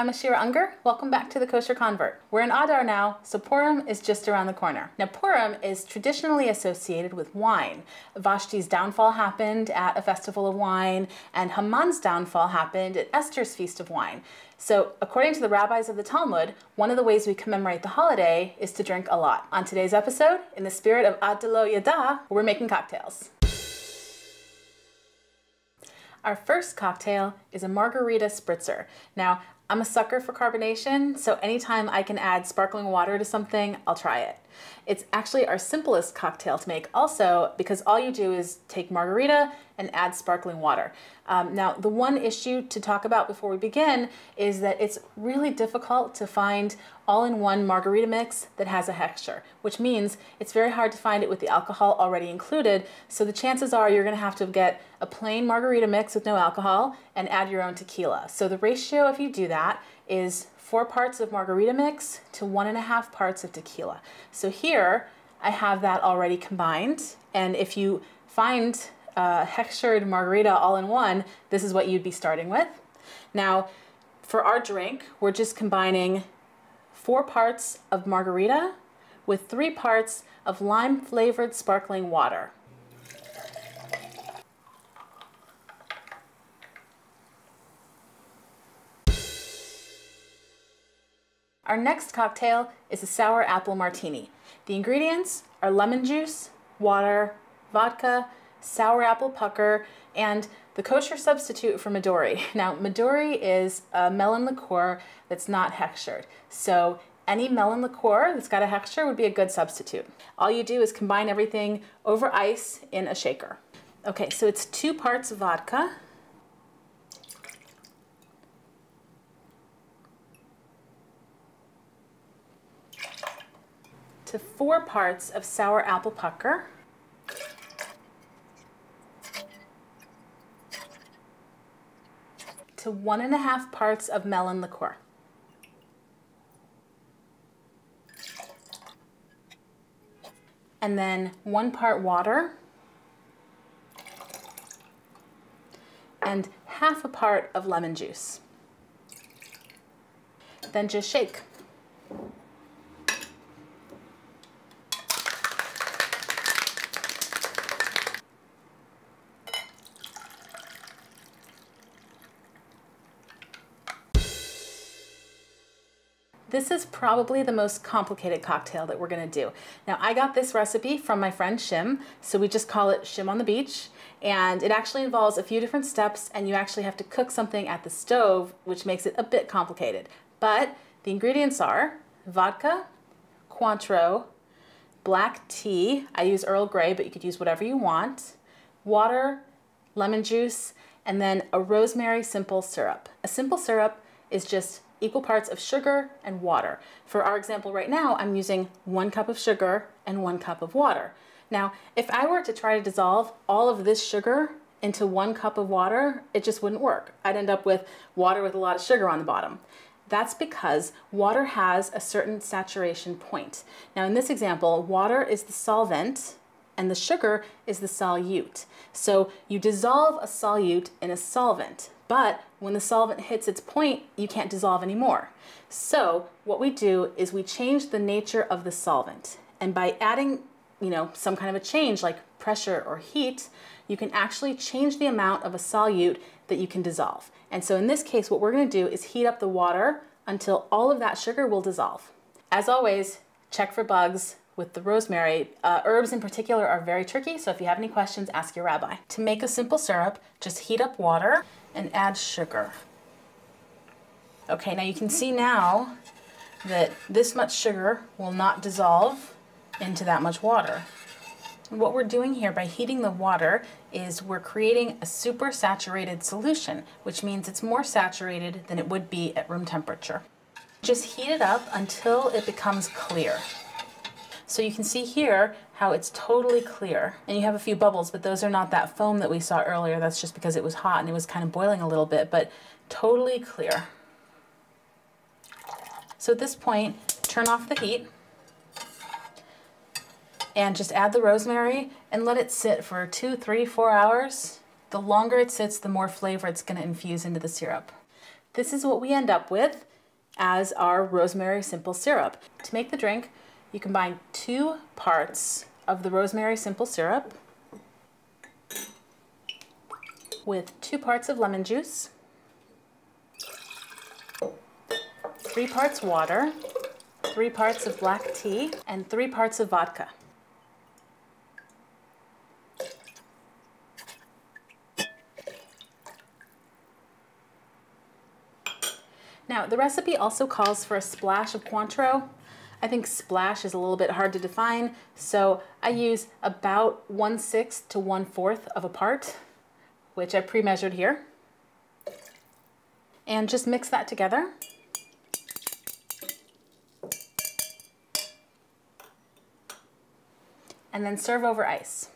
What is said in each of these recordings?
I'm Ashira Ungar. Welcome back to the Kosher Convert. We're in Adar now, so Purim is just around the corner. Now Purim is traditionally associated with wine. Vashti's downfall happened at a festival of wine, and Haman's downfall happened at Esther's feast of wine. So according to the rabbis of the Talmud, one of the ways we commemorate the holiday is to drink a lot. On today's episode, in the spirit of Ad Lo Yada, we're making cocktails. Our first cocktail is a Margarita Spritzer. Now, I'm a sucker for carbonation, so anytime I can add sparkling water to something, I'll try it. It's actually our simplest cocktail to make also because all you do is take margarita and add sparkling water. Now, the one issue to talk about before we begin is that it's really difficult to find all-in-one margarita mix that has a hechsher, which means it's very hard to find it with the alcohol already included, so the chances are you're going to have to get a plain margarita mix with no alcohol and add your own tequila. So the ratio, if you do that, is 4 parts of margarita mix to 1.5 parts of tequila. So here I have that already combined, and if you find hechshered margarita all in one, this is what you'd be starting with. Now, for our drink, we're just combining 4 parts of margarita with 3 parts of lime-flavored sparkling water. Our next cocktail is a sour apple martini. The ingredients are lemon juice, water, vodka, sour apple pucker, and the kosher substitute for Midori. Now, Midori is a melon liqueur that's not hechshered. So any melon liqueur that's got a hechsher would be a good substitute. All you do is combine everything over ice in a shaker. Okay, so it's 2 parts of vodka, to 4 parts of sour apple pucker, to 1.5 parts of melon liqueur. And then 1 part water, and 1/2 part of lemon juice. Then just shake. This is probably the most complicated cocktail that we're gonna do. Now, I got this recipe from my friend Shim, so we just call it Shim on the beach, and it actually involves a few different steps, and you actually have to cook something at the stove, which makes it a bit complicated. But the ingredients are vodka, Cointreau, black tea, I use Earl Grey, but you could use whatever you want, water, lemon juice, and then a rosemary simple syrup. A simple syrup is just equal parts of sugar and water. For our example right now, I'm using 1 cup of sugar and 1 cup of water. Now, if I were to try to dissolve all of this sugar into 1 cup of water, it just wouldn't work. I'd end up with water with a lot of sugar on the bottom. That's because water has a certain saturation point. Now, in this example, water is the solvent and the sugar is the solute. So you dissolve a solute in a solvent, but when the solvent hits its point, you can't dissolve anymore. So what we do is we change the nature of the solvent. And by adding, some kind of a change like pressure or heat, you can actually change the amount of a solute that you can dissolve. And so in this case, what we're gonna do is heat up the water until all of that sugar will dissolve. As always, check for bugs with the rosemary. Herbs in particular are very tricky, so if you have any questions, ask your rabbi. To make a simple syrup, just heat up water and add sugar. Okay, now you can see now that this much sugar will not dissolve into that much water. And what we're doing here by heating the water is we're creating a super saturated solution, which means it's more saturated than it would be at room temperature. Just heat it up until it becomes clear. So you can see here how it's totally clear, and you have a few bubbles, but those are not that foam that we saw earlier. That's just because it was hot and it was kind of boiling a little bit, but totally clear. So at this point, turn off the heat and just add the rosemary and let it sit for 2, 3, 4 hours. The longer it sits, the more flavor it's going to infuse into the syrup. This is what we end up with. as our rosemary simple syrup. To make the drink, you combine 2 parts of the rosemary simple syrup with 2 parts of lemon juice, 3 parts water, 3 parts of black tea, and 3 parts of vodka. Now, the recipe also calls for a splash of Cointreau. I think splash is a little bit hard to define, so I use about 1/6 to 1/4 of a part, which I pre-measured here. And just mix that together. And then serve over ice.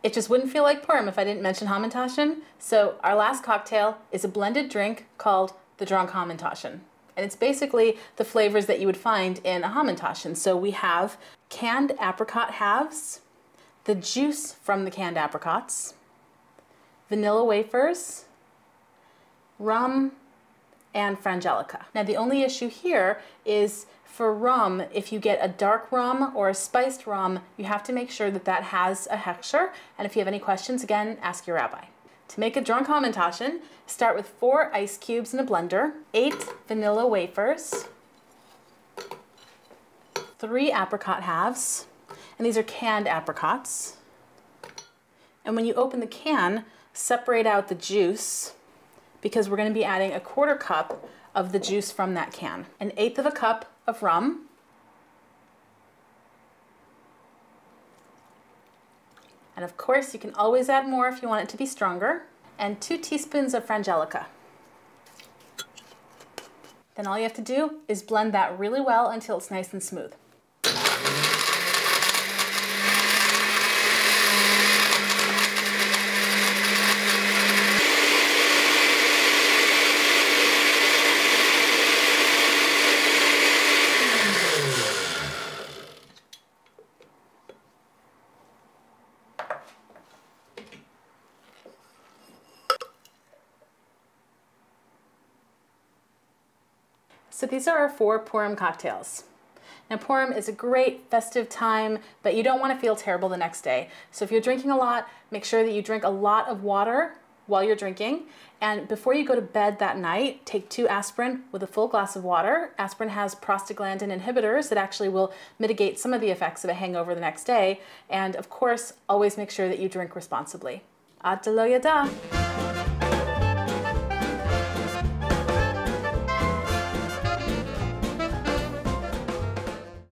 It just wouldn't feel like Purim if I didn't mention Hamantaschen. So our last cocktail is a blended drink called the Drunk Hamantaschen. And it's basically the flavors that you would find in a Hamantaschen. So we have canned apricot halves, the juice from the canned apricots, vanilla wafers, rum, and frangelica. Now the only issue here is for rum, if you get a dark rum or a spiced rum, you have to make sure that that has a hechsher. And if you have any questions, again, ask your rabbi. To make a drunk Hamantaschen, start with 4 ice cubes in a blender, 8 vanilla wafers, 3 apricot halves, and these are canned apricots. And when you open the can, separate out the juice because we're going to be adding a 1/4 cup of the juice from that can, 1/8 of a cup of rum, and of course you can always add more if you want it to be stronger, and 2 teaspoons of frangelica. Then all you have to do is blend that really well until it's nice and smooth. So these are our 4 Purim cocktails. Now Purim is a great festive time, but you don't want to feel terrible the next day. So if you're drinking a lot, make sure that you drink a lot of water while you're drinking. And before you go to bed that night, take 2 aspirin with a full glass of water. Aspirin has prostaglandin inhibitors that actually will mitigate some of the effects of a hangover the next day. And of course, always make sure that you drink responsibly. Ad lo yada.